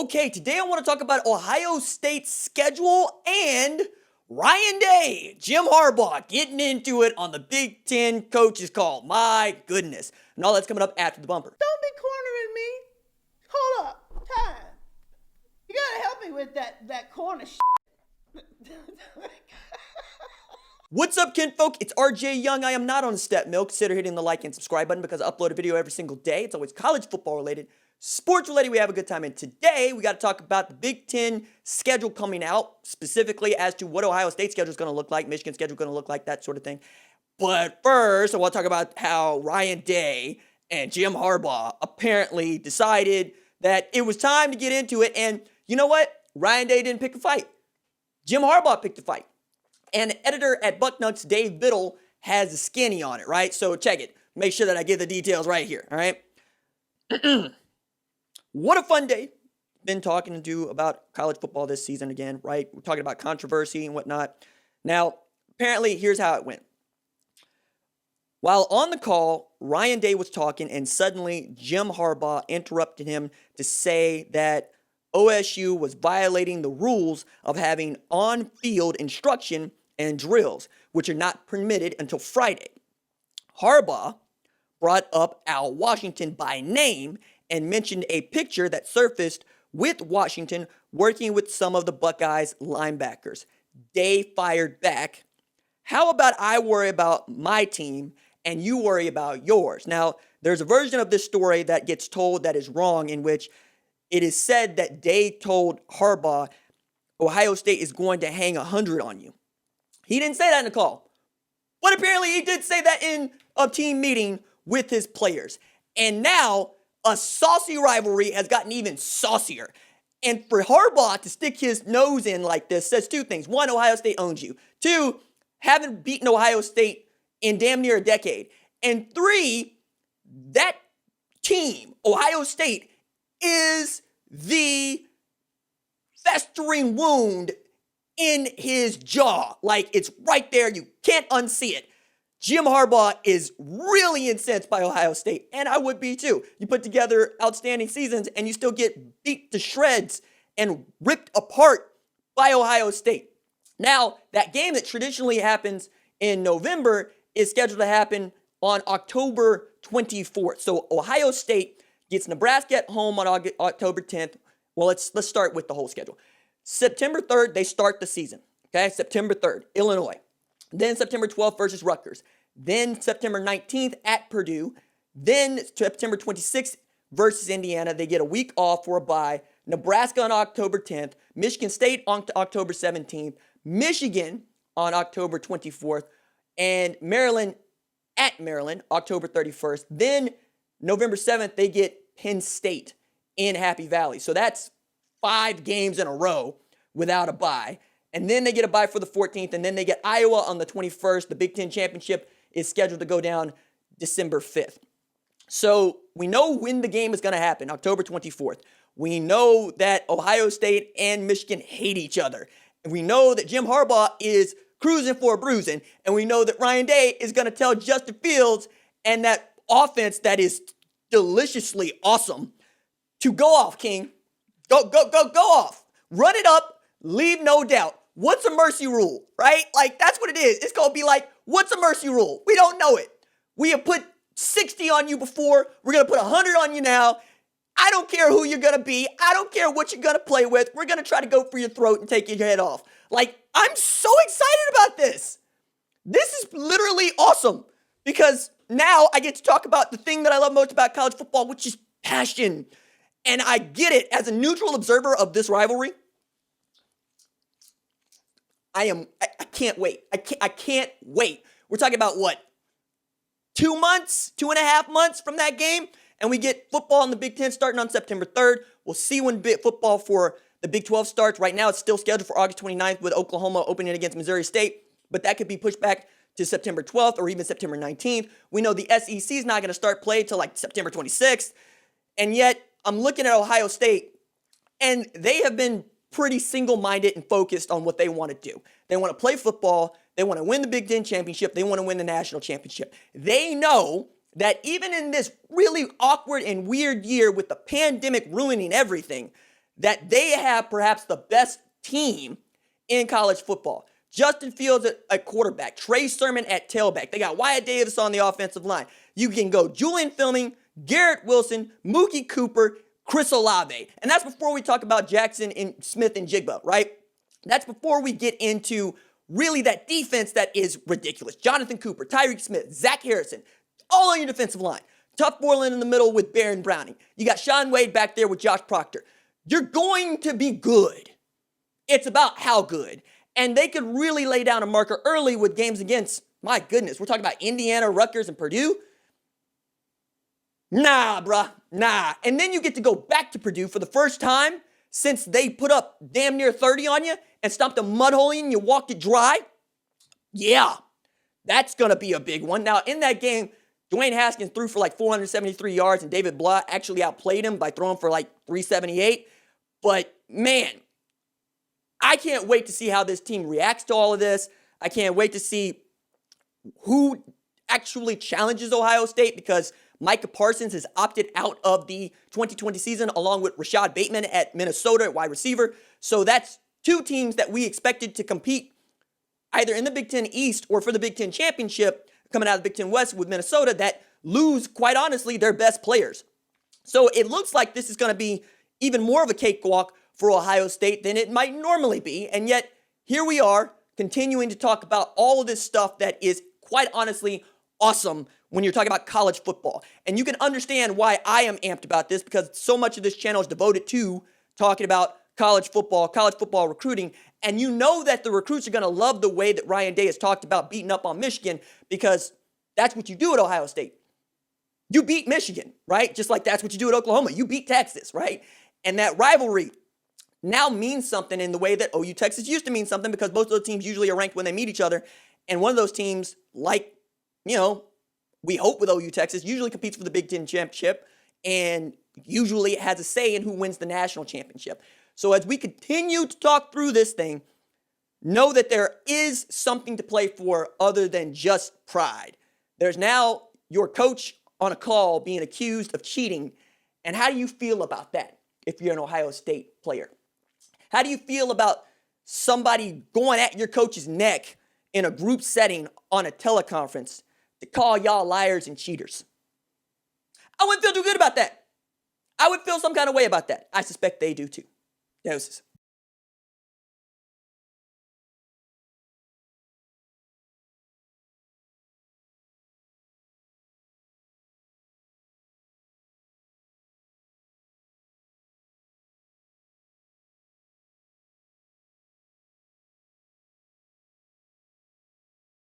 Okay, today I want to talk about Ohio State's schedule and Ryan Day, Jim Harbaugh getting into it on the Big Ten coaches call. My goodness. And all that's coming up after the bumper. Don't be cornering me. Hold up. Time. You gotta help me with that corner What's up, kinfolk? It's RJ Young. I am not on Step Mill. Consider hitting the like and subscribe button because I upload a video every single day. It's always college football related, sports related. We have a good time. And today we got to talk about the Big Ten schedule coming out, specifically as to what Ohio State's schedule is going to look like, Michigan's schedule going to look like, that sort of thing. But first, I want to talk about how Ryan Day and Jim Harbaugh apparently decided that it was time to get into it. And you know what? Ryan Day didn't pick a fight. Jim Harbaugh picked a fight. And editor at Bucknuts, Dave Biddle, has a skinny on it, right? So check it. Make sure that I get the details right here, all right? What a fun day. Been talking to about college football this season again, right? We're talking about controversy and whatnot. Now, apparently, here's how it went. While on the call, Ryan Day was talking, and suddenly Jim Harbaugh interrupted him to say that OSU was violating the rules of having on-field instruction and drills, which are not permitted until Friday. Harbaugh brought up Al Washington by name and mentioned a picture that surfaced with Washington working with some of the Buckeyes linebackers. Day fired back, "How about I worry about my team and you worry about yours?" Now, there's a version of this story that gets told that is wrong, in which it is said that Day told Harbaugh, Ohio State is going to hang 100 on you. He didn't say that in the call. But apparently he did say that in a team meeting with his players. And now a saucy rivalry has gotten even saucier. And for Harbaugh to stick his nose in like this says two things. One, Ohio State owns you. Two, haven't beaten Ohio State in damn near a decade. And three, that team, Ohio State, is the festering wound in his jaw. Like, it's right there. You can't unsee it. Jim Harbaugh is really incensed by Ohio State, and I would be too. You put together outstanding seasons, and you still get beat to shreds and ripped apart by Ohio State. Now, that game that traditionally happens in November is scheduled to happen on October 24th. So Ohio State gets Nebraska at home on October 10th. Well, let's start with the whole schedule. September 3rd, they start the season. Okay, September 3rd, Illinois. Then September 12th versus Rutgers. Then September 19th at Purdue. Then September 26th versus Indiana. They get a week off for a bye. Nebraska on October 10th. Michigan State on October 17th. Michigan on October 24th. And Maryland at Maryland, October 31st. Then November 7th, they get Penn State in Happy Valley. So that's 5 games in a row without a bye. And then they get a bye for the 14th, and then they get Iowa on the 21st. The Big Ten Championship is scheduled to go down December 5th. So we know when the game is going to happen, October 24th. We know that Ohio State and Michigan hate each other. And we know that Jim Harbaugh is cruising for a bruising. And we know that Ryan Day is going to tell Justin Fields and that offense that is deliciously awesome to go off, King. Go off. Run it up. Leave no doubt. What's a mercy rule, right? Like, that's what it is. It's going to be like, what's a mercy rule? We don't know it. We have put 60 on you before. We're going to put 100 on you now. I don't care who you're going to be. I don't care what you're going to play with. We're going to try to go for your throat and take your head off. Like, I'm so excited about this. This is literally awesome because now I get to talk about the thing that I love most about college football, which is passion. And I get it as a neutral observer of this rivalry. I can't wait. I can't wait. We're talking about what? 2 months, 2.5 months from that game. And we get football in the Big Ten starting on September 3rd. We'll see when football for the Big 12 starts. Right now, it's still scheduled for August 29th with Oklahoma opening against Missouri State. But that could be pushed back to September 12th or even September 19th. We know the SEC is not going to start play until like September 26th. And yet, I'm looking at Ohio State, and they have been pretty single-minded and focused on what they want to do. They want to play football. They want to win the Big Ten championship. They want to win the national championship. They know that even in this really awkward and weird year with the pandemic ruining everything, that they have perhaps the best team in college football. Justin Fields at quarterback, Trey Sermon at tailback. They got Wyatt Davis on the offensive line. You can go Julian Fleming, Garrett Wilson, Mookie Cooper, Chris Olave. And that's before we talk about Jackson and Smith and Jigba, right? That's before we get into really that defense that is ridiculous. Jonathan Cooper, Tyreek Smith, Zach Harrison, all on your defensive line. Tough Borland in the middle with Baron Browning. You got Sean Wade back there with Josh Proctor. You're going to be good. It's about how good. And they could really lay down a marker early with games against, my goodness, we're talking about Indiana, Rutgers, and Purdue. Nah, bruh, nah. And then you get to go back to Purdue for the first time since they put up damn near 30 on you and stomped a mud hole in you, walked it dry. Yeah, that's going to be a big one. Now, in that game, Dwayne Haskins threw for like 473 yards, and David Blah actually outplayed him by throwing for like 378. But, man, I can't wait to see how this team reacts to all of this. I can't wait to see who actually challenges Ohio State, because Micah Parsons has opted out of the 2020 season along with Rashad Bateman at Minnesota at wide receiver. So that's two teams that we expected to compete either in the Big Ten East or for the Big Ten Championship coming out of the Big Ten West with Minnesota that lose, quite honestly, their best players. So it looks like this is going to be even more of a cakewalk for Ohio State than it might normally be. And yet, here we are continuing to talk about all of this stuff that is, quite honestly, awesome when you're talking about college football. And you can understand why I am amped about this, because so much of this channel is devoted to talking about college football recruiting. And you know that the recruits are going to love the way that Ryan Day has talked about beating up on Michigan, because that's what you do at Ohio State. You beat Michigan, right? Just like that's what you do at Oklahoma. You beat Texas, right? And that rivalry now means something in the way that OU Texas used to mean something, because both of those teams usually are ranked when they meet each other. And one of those teams, like, we hope with OU Texas, usually competes for the Big Ten championship and usually has a say in who wins the national championship. So as we continue to talk through this thing, know that there is something to play for other than just pride. There's now your coach on a call being accused of cheating. And how do you feel about that if you're an Ohio State player? How do you feel about somebody going at your coach's neck in a group setting on a teleconference to call y'all liars and cheaters? I wouldn't feel too good about that. I would feel some kind of way about that. I suspect they do too. Deuces.